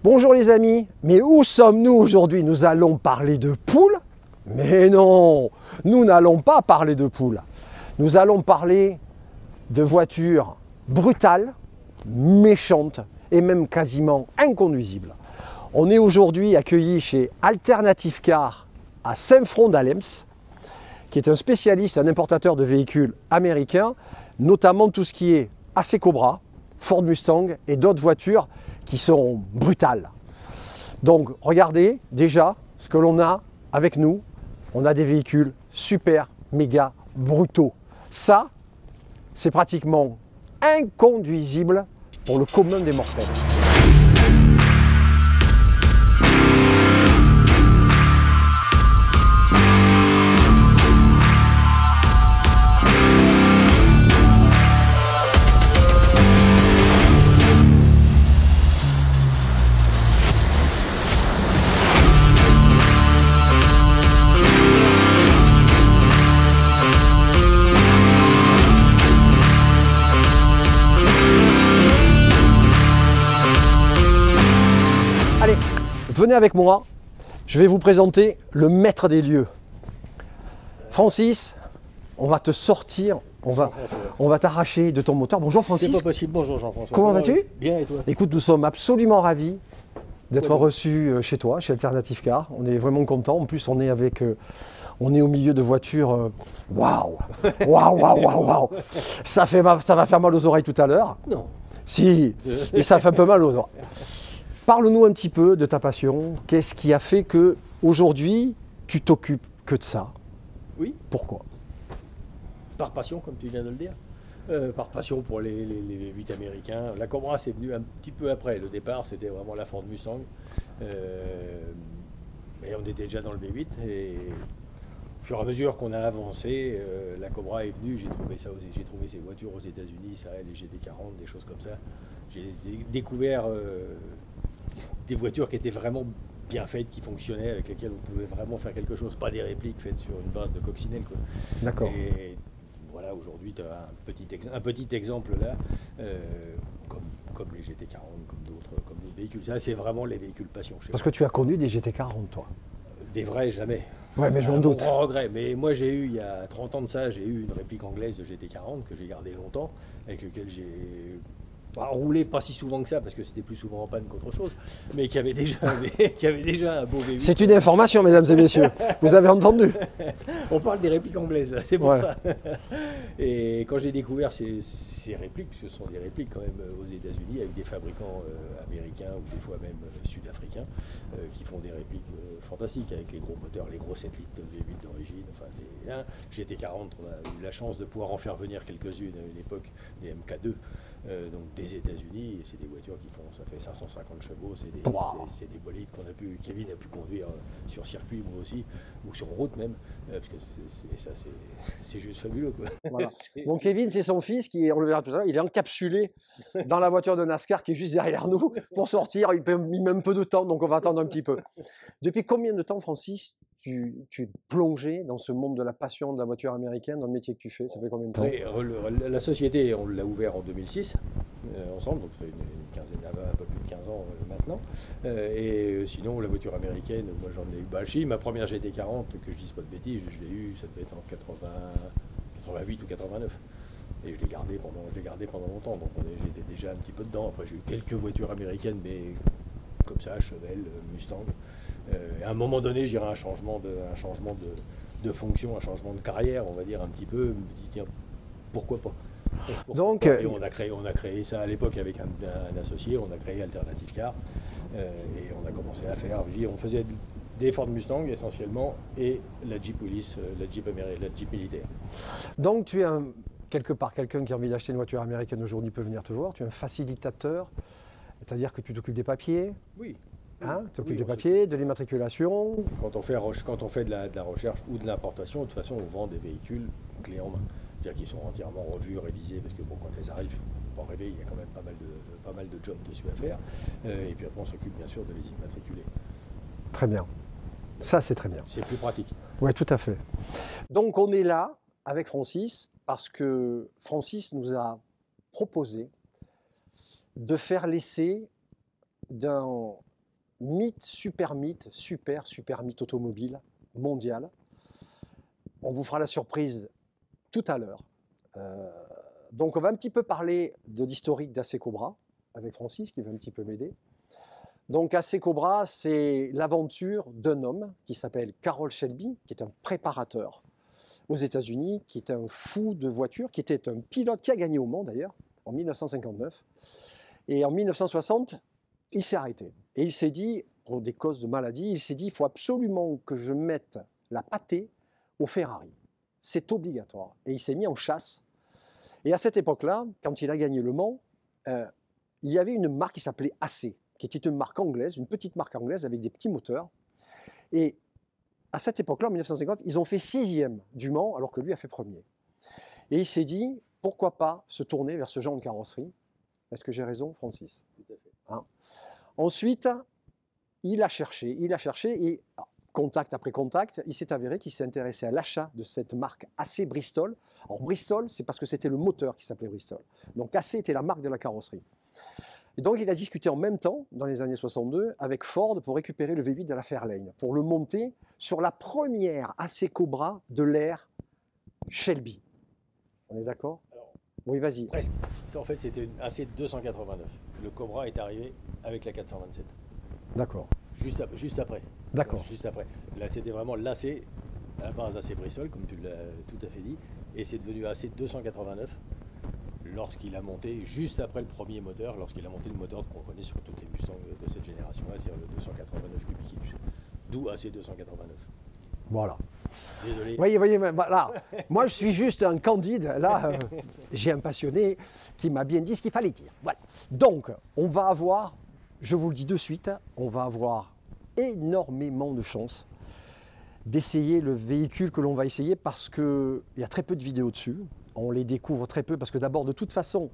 Bonjour les amis, mais où sommes-nous aujourd'hui? Nous allons parler de poules? Mais non, nous n'allons pas parler de poules. Nous allons parler de voitures brutales, méchantes et même quasiment inconduisibles. On est aujourd'hui accueillis chez Alternative Car à Saint-Front-d'Allems, qui est un spécialiste, un importateur de véhicules américains, notamment tout ce qui est AC Cobra, Ford Mustang et d'autres voitures qui sont brutales. Donc regardez déjà ce que l'on a avec nous. On a des véhicules super, méga brutaux. Ça, c'est pratiquement inconduisible pour le commun des mortels. Allez, venez avec moi, je vais vous présenter le maître des lieux. Francis, on va te sortir, on va t'arracher de ton moteur. Bonjour Francis. C'est pas possible, bonjour Jean-François. Comment vas-tu? Bien, et toi? Écoute, nous sommes absolument ravis d'être reçus chez toi, chez Alternative Car. On est vraiment contents. En plus, on est au milieu de voitures. Waouh, waouh, waouh, waouh, waouh. Ça va faire mal aux oreilles tout à l'heure. Non. Si, et ça fait un peu mal aux oreilles. Parle-nous un petit peu de ta passion. Qu'est-ce qui a fait que aujourd'hui tu t'occupes que de ça? Oui, Pourquoi? par passion, comme tu viens de le dire. Par passion pour les V8 américains. La Cobra, c'est venu un petit peu après. Le départ, c'était vraiment la Ford Mustang. Mais on était déjà dans le V8. Et au fur et à mesure qu'on a avancé, la Cobra est venue. J'ai trouvé ces voitures aux États-Unis, ça, les GT40, des choses comme ça. J'ai découvert des voitures qui étaient vraiment bien faites, qui fonctionnaient, avec lesquelles on pouvait vraiment faire quelque chose, pas des répliques faites sur une base de coccinelle, quoi. D'accord. Et voilà, aujourd'hui, tu as un petit exemple là, comme les GT40, comme d'autres véhicules. Ça, c'est vraiment les véhicules passion chez Parce moi. que tu as connu des GT40, toi. Des vrais, jamais. Ouais, mais je m'en Un doute. grand regret. Mais moi, il y a 30 ans de ça, j'ai eu une réplique anglaise de GT40 que j'ai gardée longtemps, avec lequel j'ai roulé pas si souvent que ça, parce que c'était plus souvent en panne qu'autre chose, mais qui avait déjà un beau V8. C'est une information, mesdames et messieurs. Vous avez entendu? On parle des répliques anglaises, là, c'est pour Ouais. ça. Et quand j'ai découvert ces répliques, puisque ce sont des répliques quand même aux États-Unis, avec des fabricants américains ou des fois même sud-africains, qui font des répliques fantastiques, avec les gros moteurs, les gros 7 litres de V8 d'origine, enfin des GT40, on a eu la chance de pouvoir en faire venir quelques-unes à une époque, des MK2, donc des États-Unis, et c'est des voitures qui font, ça fait 550 chevaux, c'est des bolides Kevin a pu conduire sur circuit, moi aussi, ou sur route même, parce que c'est juste fabuleux, quoi. Voilà. Donc Kevin, c'est son fils qui, on le verra tout à l'heure, il est encapsulé dans la voiture de NASCAR qui est juste derrière nous pour sortir. Il met un peu de temps, donc on va attendre un petit peu. Depuis combien de temps, Francis, tu es plongé dans ce monde de la passion de la voiture américaine, dans le métier que tu fais? Ça fait combien de temps? La société, on l'a ouvert en 2006, ensemble, donc ça fait une quinzaine, un peu plus de 15 ans maintenant. Et sinon, la voiture américaine, moi j'en ai eu. Ma première GT40, que je dise pas de bêtises, je l'ai eu, ça devait être en 88 ou 89. Et je l'ai gardé pendant longtemps, donc j'étais déjà un petit peu dedans. Après, j'ai eu quelques voitures américaines, mais comme ça, Chevelle, Mustang. À un moment donné, j'irai un changement de fonction, un changement de carrière, on va dire un petit peu. Je me dis, tiens, pourquoi pas? Donc, Et on a créé ça à l'époque avec un associé, on a créé Alternative Car, et on a commencé à faire. On faisait des Ford Mustang essentiellement, et la Jeep Willys, la Jeep militaire. donc tu es quelque part quelqu'un qui a envie d'acheter une voiture américaine aujourd'hui peut venir te voir. Tu es un facilitateur, c'est-à-dire que tu t'occupes des papiers. Oui. Hein, tu t'occupes Oui, des papiers, de l'immatriculation. Quand on fait de la recherche ou de l'importation, de toute façon, on vend des véhicules clés en main. C'est-à-dire qu'ils sont entièrement revus, révisés, parce que bon, quand elles arrivent, il ne faut pas rêver, il y a quand même pas mal de jobs dessus à faire. Et puis après, on s'occupe bien sûr de les immatriculer. Très bien. Ça, c'est très bien. C'est plus pratique. Oui, tout à fait. Donc, on est là avec Francis parce que Francis nous a proposé de faire l'essai d'un super mythe automobile mondial. On vous fera la surprise tout à l'heure. Donc on va un petit peu parler de l'historique d'AC Cobra avec Francis qui va un petit peu m'aider. Donc AC Cobra, c'est l'aventure d'un homme qui s'appelle Carroll Shelby, qui est un préparateur aux États-Unis, qui est un fou de voiture, qui était un pilote qui a gagné au Mans d'ailleurs en 1959. Et en 1960, il s'est arrêté. Et il s'est dit, pour des causes de maladie, il s'est dit, il faut absolument que je mette la pâtée au Ferrari. C'est obligatoire. Et il s'est mis en chasse. Et à cette époque-là, quand il a gagné le Mans, il y avait une marque qui s'appelait AC, qui était une marque anglaise, une petite marque anglaise avec des petits moteurs. Et à cette époque-là, en 1950, ils ont fait 6e du Mans, alors que lui a fait 1er. Et il s'est dit, pourquoi pas se tourner vers ce genre de carrosserie? Est-ce que j'ai raison, Francis? Tout à fait. Hein? Ensuite, il a cherché, et contact après contact, il s'est avéré qu'il s'est intéressé à l'achat de cette marque AC Bristol. Alors Bristol, c'est parce que c'était le moteur qui s'appelait Bristol. Donc AC était la marque de la carrosserie. Et donc il a discuté en même temps, dans les années 62, avec Ford pour récupérer le V8 de la Fairlane, pour le monter sur la première AC Cobra de l'ère Shelby. On est d'accord? Oui, vas-y. Presque. Ça, en fait, c'était une AC 289. Le Cobra est arrivé avec la 427. D'accord. Juste après. D'accord. Juste après. Là, c'était vraiment l'AC à base AC Bristol, comme tu l'as tout à fait dit. Et c'est devenu AC 289 lorsqu'il a monté, juste après le premier moteur, lorsqu'il a monté le moteur qu'on connaît sur toutes les Mustangs de cette génération-là, c'est-à-dire le 289 cubic inch. D'où AC 289. Voilà. Désolé. Voyez, voilà. Moi, je suis juste un candide. Là, j'ai un passionné qui m'a bien dit ce qu'il fallait dire. Voilà. Donc, on va avoir, je vous le dis de suite, on va avoir énormément de chance d'essayer le véhicule que l'on va essayer parce qu'il y a très peu de vidéos dessus. On les découvre très peu parce que d'abord, de toute façon,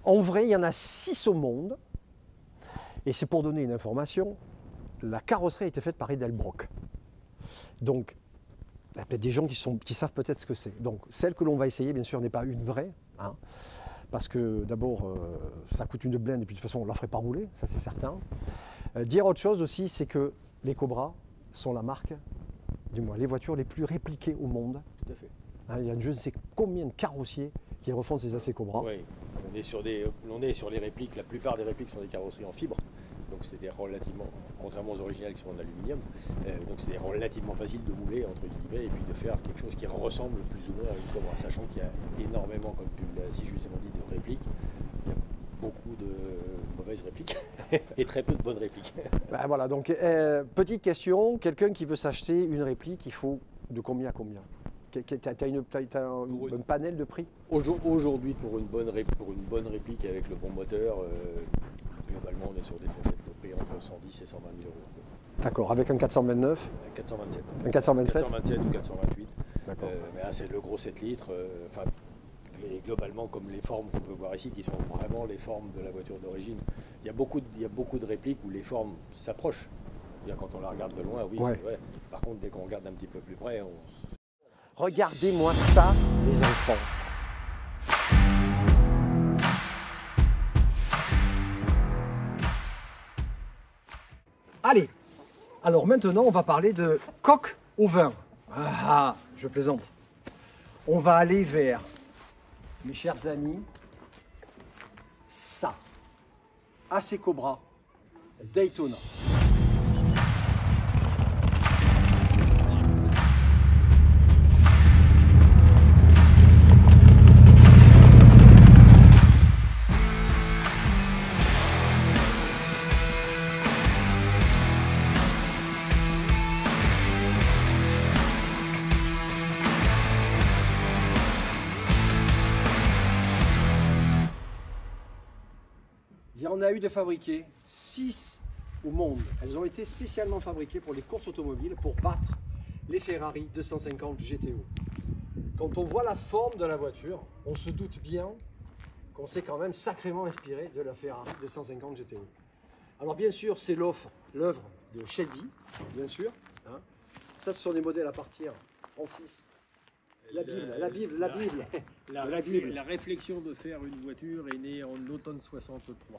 en vrai, il y en a 6 au monde. Et c'est pour donner une information, la carrosserie a été faite par Edelbrock. Donc, il y a peut-être des gens qui savent peut-être ce que c'est. Donc, celle que l'on va essayer, bien sûr, n'est pas une vraie. Hein, parce que d'abord, ça coûte une blinde et puis de toute façon, on ne la ferait pas rouler, ça c'est certain. Dire autre chose aussi, c'est que les Cobra sont la marque, du moins les voitures les plus répliquées au monde. Tout à fait. Hein, il y a je ne sais combien de carrossiers qui refont ces AC Cobra. Oui, on est sur les répliques, la plupart des répliques sont des carrosseries en fibre. Donc c'était relativement, contrairement aux originales qui sont en aluminium, donc c'était relativement facile de mouler entre guillemets et puis de faire quelque chose qui ressemble plus ou moins à une Cobra, sachant qu'il y a énormément, comme tu l'as si justement dit, de répliques. Il y a beaucoup de mauvaises répliques et très peu de bonnes répliques. Ben voilà, donc petite question, quelqu'un qui veut s'acheter une réplique, il faut de combien à combien? Tu as un panel de prix? Aujourd'hui, pour une bonne réplique avec le bon moteur, globalement, on est sur des fourchettes de prix entre 110 et 120 000 euros. D'accord, avec un 429? 427. Un 427? 427 ou 428. D'accord. Mais là, c'est le gros 7 litres. Globalement, comme les formes qu'on peut voir ici, qui sont vraiment les formes de la voiture d'origine. Il y a beaucoup de répliques où les formes s'approchent. Quand on la regarde de loin, oui, ouais. C'est vrai. Par contre, dès qu'on regarde un petit peu plus près, Regardez-moi ça, les enfants. Allez, alors maintenant, on va parler de coque au vin. Ah, je plaisante. On va aller vers, mes chers amis, ça. AC Cobra, Daytona. Il y en a eu de fabriquées 6 au monde. Elles ont été spécialement fabriquées pour les courses automobiles pour battre les Ferrari 250 GTO. Quand on voit la forme de la voiture, on se doute bien qu'on s'est quand même sacrément inspiré de la Ferrari 250 GTO. Alors bien sûr, c'est l'œuvre de Shelby, bien sûr. Hein. Ça, ce sont des modèles à partir, Francis. La Bible. La réflexion de faire une voiture est née en automne 63.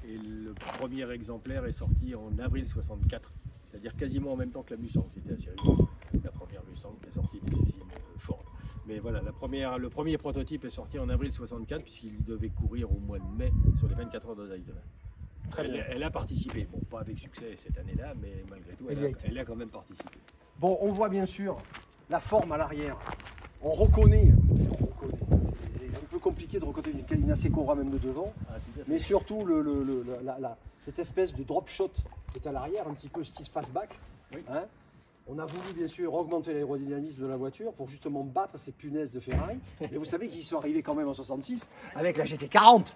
Et le premier exemplaire est sorti en avril 64, c'est-à-dire quasiment en même temps que la Mustang. C'était assez rigolo. La première Mustang qui est sortie des usines Ford. Mais voilà, le premier prototype est sorti en avril 64 puisqu'il devait courir au mois de mai sur les 24 heures de Daytona. Elle a participé, bon pas avec succès cette année-là, mais malgré tout elle a quand même participé. Bon, on voit bien sûr la forme à l'arrière. On reconnaît, c'est un peu compliqué de reconnaître une Acecora même de devant, mais surtout cette espèce de drop shot qui est à l'arrière, un petit peu style fastback. Oui. Hein. On a voulu bien sûr augmenter l'aérodynamisme de la voiture pour justement battre ces punaises de Ferrari. Mais vous savez qu'ils sont arrivés quand même en 66 avec la GT40.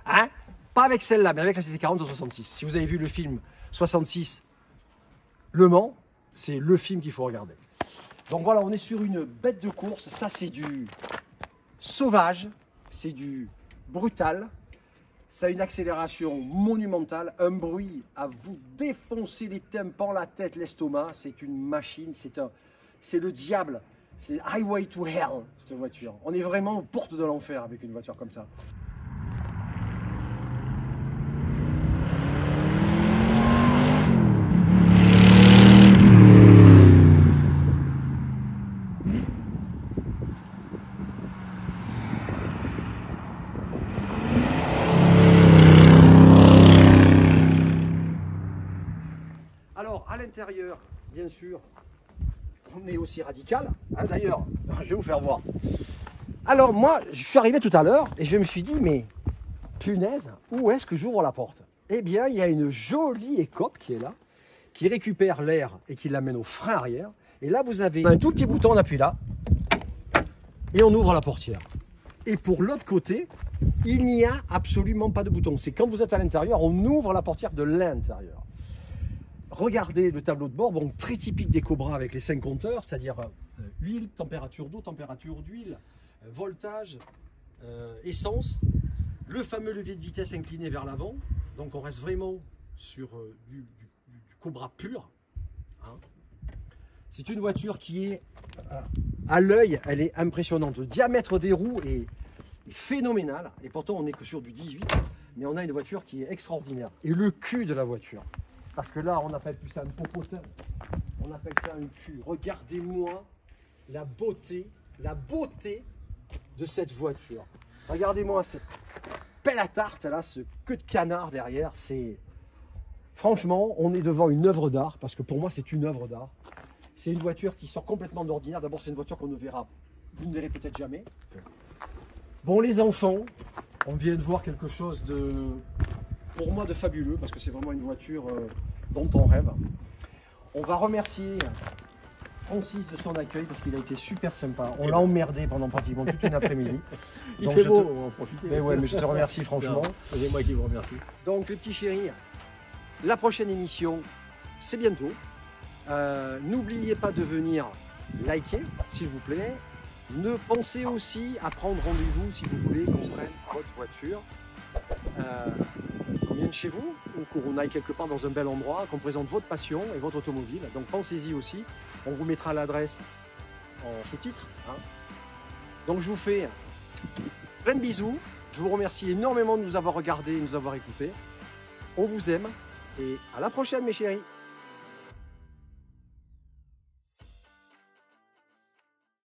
Hein, pas avec celle-là, mais avec la GT40 en 66. Si vous avez vu le film 66 Le Mans, c'est le film qu'il faut regarder. Donc voilà, on est sur une bête de course. Ça, c'est du sauvage, c'est du brutal. Ça a une accélération monumentale, un bruit à vous défoncer les tympans, la tête, l'estomac. C'est une machine, c'est le diable. C'est Highway to Hell, cette voiture. On est vraiment aux portes de l'enfer avec une voiture comme ça. Alors, à l'intérieur, bien sûr, on est aussi radical. Hein, d'ailleurs, je vais vous faire voir. Alors, moi, je suis arrivé tout à l'heure et je me suis dit, mais punaise, où est-ce que j'ouvre la porte? Eh bien, il y a une jolie écope qui est là, qui récupère l'air et qui l'amène au frein arrière. Et là, vous avez un tout petit bouton, on appuie là, et on ouvre la portière. Et pour l'autre côté, il n'y a absolument pas de bouton. C'est quand vous êtes à l'intérieur, on ouvre la portière de l'intérieur. Regardez le tableau de bord, bon, très typique des Cobra avec les 5 compteurs, c'est-à-dire huile, température d'eau, température d'huile, voltage, essence, le fameux levier de vitesse incliné vers l'avant, donc on reste vraiment sur du Cobra pur. Hein. C'est une voiture qui est, à l'œil, elle est impressionnante. Le diamètre des roues est phénoménal, et pourtant on n'est que sur du 18, mais on a une voiture qui est extraordinaire. Et le cul de la voiture, parce que là, on n'appelle plus ça un popotin, on appelle ça un cul. Regardez-moi la beauté de cette voiture. Regardez-moi cette pelle à tarte, là, ce queue de canard derrière. Franchement, on est devant une œuvre d'art, parce que pour moi, c'est une œuvre d'art. C'est une voiture qui sort complètement de l'ordinaire. D'abord, c'est une voiture qu'on ne verra, vous ne verrez peut-être jamais. Bon, les enfants, on vient de voir quelque chose de... pour moi de fabuleux, parce que c'est vraiment une voiture dont on rêve. On va remercier Francis de son accueil parce qu'il a été super sympa. On l'a emmerdé pendant pratiquement toute une après-midi. Il fait beau, on va en profiter. Mais ouais, mais je te remercie franchement. C'est moi qui vous remercie. Donc le petit chéri, la prochaine émission, c'est bientôt. N'oubliez pas de venir liker, s'il vous plaît. Ne pensez aussi à prendre rendez-vous si vous voulez qu'on prenne votre voiture. Qu'on vienne chez vous ou qu'on aille quelque part dans un bel endroit, qu'on présente votre passion et votre automobile. Donc pensez-y aussi. On vous mettra l'adresse en sous-titre. Hein. Donc je vous fais plein de bisous. Je vous remercie énormément de nous avoir regardés et de nous avoir écoutés. On vous aime et à la prochaine mes chéris.